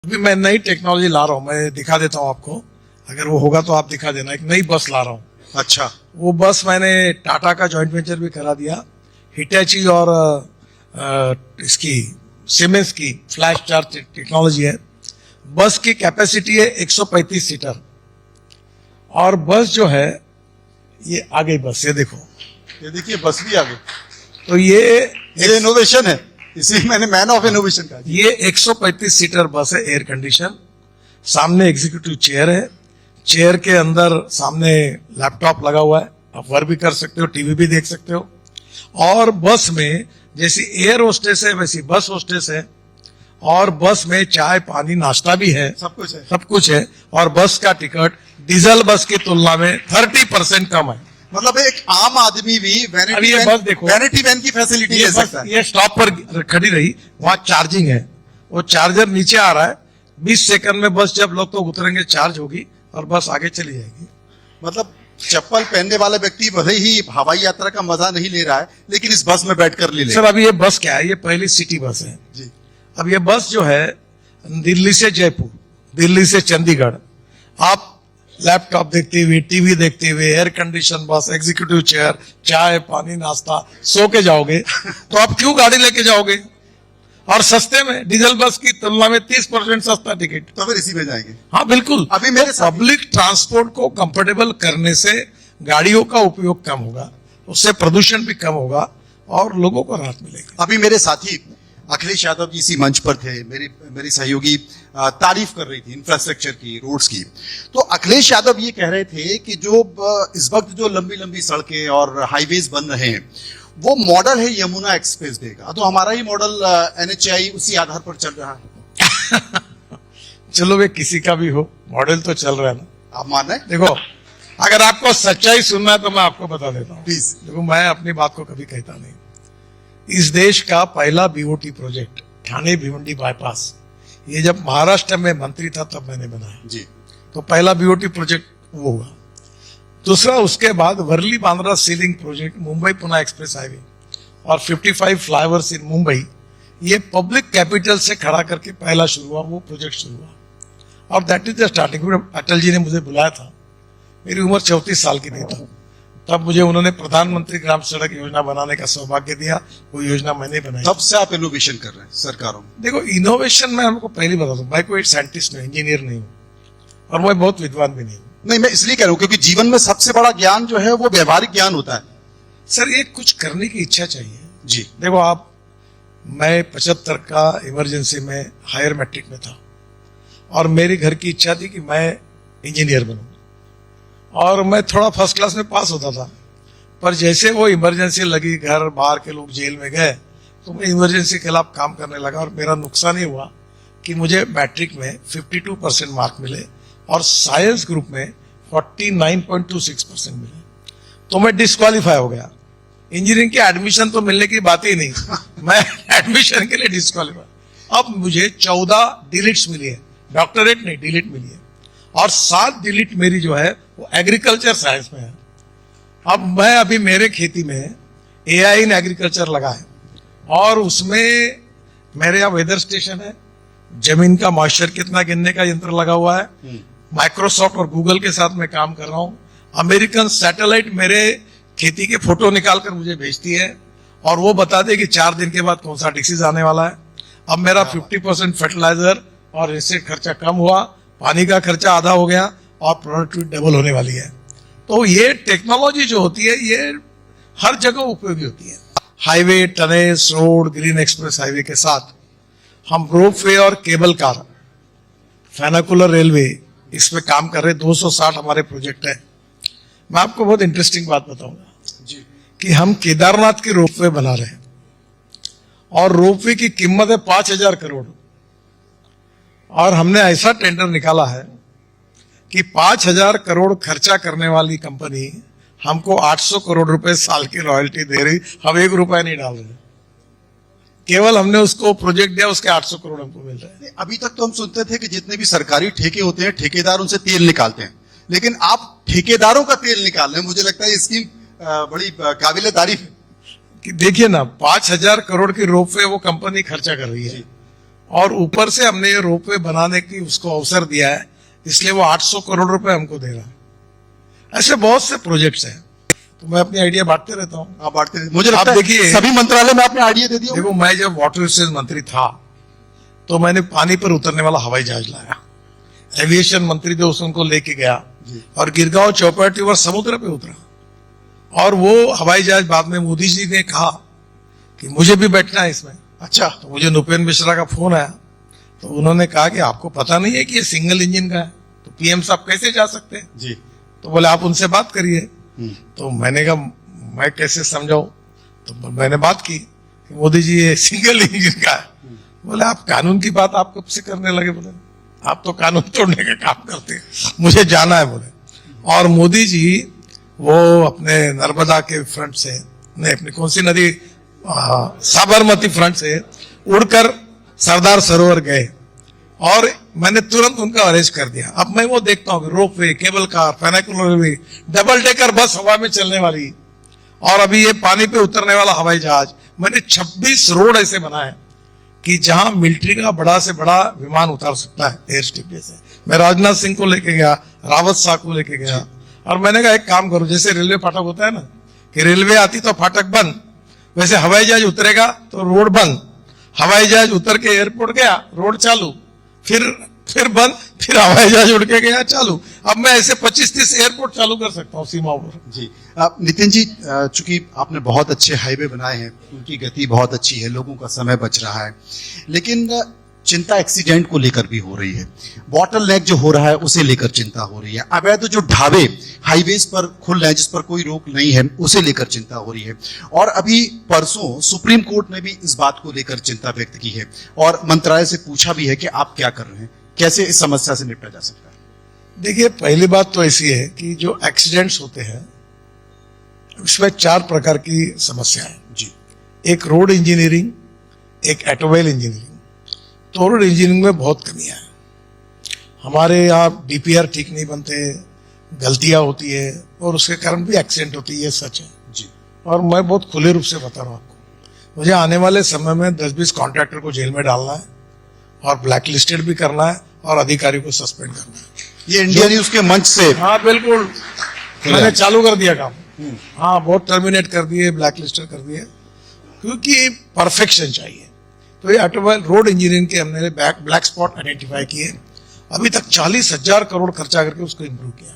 अभी मैं नई टेक्नोलॉजी ला रहा हूँ, मैं दिखा देता हूँ आपको, अगर वो होगा तो आप दिखा देना। एक नई बस ला रहा हूँ। अच्छा, वो बस मैंने टाटा का जॉइंट वेंचर भी करा दिया, हिटैची और इसकी सीमेंस की फ्लैश चार्ज टेक्नोलॉजी है। बस की कैपेसिटी है 135 सीटर और बस जो है ये आ गई बस, ये देखो, ये देखिए बस भी आ गई। तो ये इनोवेशन है, इसलिए मैंने मैन ऑफ इनोवेशन कहा। ये 135 सीटर बस है, एयर कंडीशन। सामने एग्जीक्यूटिव चेयर है, चेयर के अंदर सामने लैपटॉप लगा हुआ है, आप वर्क भी कर सकते हो, टीवी भी देख सकते हो। और बस में जैसी एयर होस्टेस है वैसी बस होस्टेस है, और बस में चाय पानी नाश्ता भी है, सब कुछ है। सब कुछ है। और बस का टिकट डीजल बस की तुलना में 30% कम है। मतलब एक आम आदमी भी अब ये बस देखो, वैनिटी वैन की फैसिलिटी ले सकता है। ये स्टॉप पर खड़ी रही, वहां चार्जिंग है, वो चार्जर नीचे आ रहा है, 20 सेकंड में बस जब लोग तो उतरेंगे चार्ज होगी और बस आगे चली जाएगी। मतलब चप्पल पहनने वाला व्यक्ति भले ही हवाई यात्रा का मजा नहीं ले रहा है, लेकिन इस बस में बैठकर ले सर अभी ये बस क्या है, ये पहली सिटी बस है जी। अब ये बस जो है दिल्ली से जयपुर, दिल्ली से चंडीगढ़, आप लैपटॉप देखते हुए, टीवी देखते हुए, एयर कंडीशन बस, एग्जीक्यूटिव चेयर, चाय पानी नाश्ता, सो के जाओगे तो आप क्यों गाड़ी लेके जाओगे? और सस्ते में, डीजल बस की तुलना में 30% सस्ता टिकट। तो फिर इसी में जाएंगे। हाँ बिल्कुल। अभी मेरे पब्लिक ट्रांसपोर्ट को कंफर्टेबल करने से गाड़ियों का उपयोग कम होगा, उससे प्रदूषण भी कम होगा और लोगों को राहत मिलेगी। अभी मेरे साथी अखिलेश यादव जी इसी मंच पर थे, मेरी सहयोगी तारीफ कर रही थी इंफ्रास्ट्रक्चर की, रोड्स की। तो अखिलेश यादव ये कह रहे थे कि जो इस वक्त जो लंबी लंबी सड़कें और हाईवेज बन रहे हैं वो मॉडल है यमुना एक्सप्रेस वे का। तो हमारा ही मॉडल NHAI उसी आधार पर चल रहा है। चलो वे किसी का भी हो, मॉडल तो चल रहा है ना। आप मान रहे हैं? देखो, अगर आपको सच्चाई सुनना है तो मैं आपको बता देता हूँ प्लीज। देखो, मैं अपनी बात को कभी कहता नहीं। इस देश का पहला BOT project Thane Bhiwandi bypass, ये जब महाराष्ट्र में मंत्री था तब मैंने बनाया जी। तो पहला BOT प्रोजेक्ट वो हुआ। दूसरा, उसके बाद Worli Bandra sea link project, Mumbai Pune express highway और 55 फ्लाईओवर्स इन मुंबई, ये पब्लिक कैपिटल से खड़ा करके पहला शुरू हुआ, वो प्रोजेक्ट शुरू हुआ। और that is the starting. Atal ji ने मुझे बुलाया था, मेरी उम्र 34 साल की नहीं था, तब मुझे उन्होंने प्रधानमंत्री ग्राम सड़क योजना बनाने का सौभाग्य दिया, वो योजना मैंने बनाई। तब से आप इनोवेशन कर रहे हैं सरकारों में। देखो, इनोवेशन में हमको पहली बता दूं, मैं कोई साइंटिस्ट नहीं, इंजीनियर नहीं हूं और मैं बहुत विद्वान भी नहीं हूं। नहीं, मैं इसलिए कह रहा हूं क्योंकि जीवन में सबसे बड़ा ज्ञान जो है वो व्यवहारिक ज्ञान होता है। सर ये कुछ करने की इच्छा चाहिए जी। देखो आप, मैं 75 का इमरजेंसी में हायर मैट्रिक में था और मेरी घर की इच्छा थी कि मैं इंजीनियर बनूं और मैं थोड़ा फर्स्ट क्लास में पास होता था। पर जैसे वो इमरजेंसी लगी, घर बाहर के लोग जेल में गए, तो मैं इमरजेंसी के खिलाफ काम करने लगा और मेरा नुकसान ही हुआ कि मुझे मैट्रिक में 52% मार्क मिले और साइंस ग्रुप में 49.26% मिले, तो मैं डिस्क्वालीफाई हो गया। इंजीनियरिंग के एडमिशन तो मिलने की बात ही नहीं, मैं एडमिशन के लिए डिस्क्वालीफाई। अब मुझे 14 डिलीट्स मिली है, डॉक्टरेट नहीं डिलीट मिली है, और 7 डिलीट मेरी जो है वो एग्रीकल्चर साइंस में है। अब मैं अभी मेरे खेती में AI इन एग्रीकल्चर लगा है और उसमें मेरे यहाँ वेदर स्टेशन है, जमीन का मॉइस्चर कितना गिनने का यंत्र लगा हुआ है, माइक्रोसॉफ्ट और गूगल के साथ मैं काम कर रहा हूँ। अमेरिकन सैटेलाइट मेरे खेती के फोटो निकालकर मुझे भेजती है और वो बता दे कि 4 दिन के बाद कौन सा डिसीज आने वाला है। अब मेरा 50% फर्टिलाइजर और इससे खर्चा कम हुआ, पानी का खर्चा आधा हो गया और प्रोडक्टिविटी डबल होने वाली है। तो ये टेक्नोलॉजी जो होती है ये हर जगह उपयोगी होती है। Highway, tunnels, road, green express highway के साथ हम रोपवे और केबल कार, फैनाकुलर रेलवे, इसमें काम कर रहे 260 हमारे प्रोजेक्ट है। मैं आपको बहुत इंटरेस्टिंग बात बताऊंगा जी। कि हम केदारनाथ की रोपवे बना रहे हैं और रोपवे की कीमत है 5,000 करोड़ और हमने ऐसा टेंडर निकाला है कि 5,000 करोड़ खर्चा करने वाली कंपनी हमको 800 करोड़ रुपए साल की रॉयल्टी दे रही, हम 1 रुपया नहीं डाल रहे, केवल हमने उसको प्रोजेक्ट दिया, उसके 800 करोड़ हमको मिल रहे हैं। अभी तक तो हम सुनते थे कि जितने भी सरकारी ठेके होते हैं ठेकेदार उनसे तेल निकालते हैं, लेकिन आप ठेकेदारों का तेल निकाल रहे हैं। मुझे लगता है इसकी बड़ी काबिले तारीफ है। कि देखिए ना, 5,000 करोड़ की रोपवे वो कंपनी खर्चा कर रही है और ऊपर से हमने ये रोपवे बनाने की उसको अवसर दिया है, इसलिए वो 800 करोड़ रुपए हमको दे रहा है। ऐसे बहुत से प्रोजेक्ट्स हैं, तो मैं अपनी आइडिया बांटते रहता हूँ। आप बांटते हैं। मुझे लगता है देखिए, सभी मंत्रालय में आपने आइडिया दे दिया। देखो, मैं जब वाटर रिसोर्स मंत्री था तो मैंने पानी पर उतरने वाला हवाई जहाज लाया। एविएशन मंत्री थे, उनको लेके गया और गिरगांव चौपाटी पर समुद्र पे उतरा। और वो हवाई जहाज बाद में मोदी जी ने कहा कि मुझे भी बैठना है इसमें। अच्छा, तो मुझे नुपेंद्र मिश्रा का फोन आया, तो उन्होंने कहा कि आपको पता नहीं है कि ये सिंगल इंजन का है, तो पीएम साहब कैसे जा सकते हैं जी। तो बोले आप उनसे बात करिए। तो मैंने कहा मैं कैसे समझाऊं, तो मैंने बात की कि मोदी जी ये सिंगल इंजन का है। बोले आप कानून की बात आप कब से करने लगे? बोले आप तो कानून तोड़ने का काम करते हैं, मुझे जाना है। बोले और मोदी जी वो अपने नर्मदा के फ्रंट से, नहीं अपनी कौन सी नदी, साबरमती फ्रंट से उड़कर सरदार सरोवर गए और मैंने तुरंत उनका अरेंज कर दिया। अब मैं वो देखता हूँ ropeway, cable car, funicular, double decker bus हवा में चलने वाली, और अभी ये पानी पे उतरने वाला हवाई जहाज। मैंने 26 रोड ऐसे बनाए कि जहां मिलिट्री का बड़ा से बड़ा विमान उतार सकता है एयर स्ट्रिप से। मैं राजनाथ सिंह को लेके गया, रावत साहब को लेके गया, और मैंने कहा एक काम करो, जैसे रेलवे फाटक होता है ना कि रेलवे आती तो फाटक बंद, वैसे हवाई जहाज उतरेगा तो रोड बंद, हवाई जहाज उतर के एयरपोर्ट गया रोड चालू, फिर बंद, फिर हवाई जहाज उड़ के गया चालू। अब मैं ऐसे 25-30 एयरपोर्ट चालू कर सकता हूँ सीमाओं पर। जी। नितिन जी, चूंकि आपने बहुत अच्छे हाईवे बनाए हैं, उनकी गति बहुत अच्छी है, लोगों का समय बच रहा है, लेकिन चिंता एक्सीडेंट को लेकर भी हो रही है। बॉटलनेक जो हो रहा है उसे लेकर चिंता हो रही है। अवैध जो ढाबे हाईवेज पर खुल रहे हैं जिस पर कोई रोक नहीं है, उसे लेकर चिंता हो रही है। और अभी परसों सुप्रीम कोर्ट ने भी इस बात को लेकर चिंता व्यक्त की है और मंत्रालय से पूछा भी है कि आप क्या कर रहे हैं, कैसे इस समस्या से निपटा जा सकता है। देखिए, पहली बात तो ऐसी है कि जो एक्सीडेंट्स होते हैं उसमें 4 प्रकार की समस्या है जी। एक रोड इंजीनियरिंग, एक ऑटोमोबाइल इंजीनियरिंग। तो रोड इंजीनियरिंग में बहुत कमियां हैं। हमारे यहाँ डीपीआर ठीक नहीं बनते, गलतियां होती है और उसके कारण भी एक्सीडेंट होती है, ये सच है जी। और मैं बहुत खुले रूप से बता रहा हूँ आपको, मुझे आने वाले समय में 10-20 कॉन्ट्रैक्टर को जेल में डालना है और ब्लैक लिस्टेड भी करना है और अधिकारी को सस्पेंड करना है। ये इंडिया न्यूज के मंच से, हाँ बिल्कुल, मैंने चालू कर दिया काम। हाँ, बहुत टर्मिनेट कर दिए, ब्लैक लिस्टेड कर दिए, क्योंकि परफेक्शन चाहिए। तो ये ऑटोमोबाइल रोड इंजीनियरिंग के हमने ब्लैक स्पॉट आइडेंटिफाई किए, अभी तक 40,000 करोड़ खर्चा करके उसको इंप्रूव किया।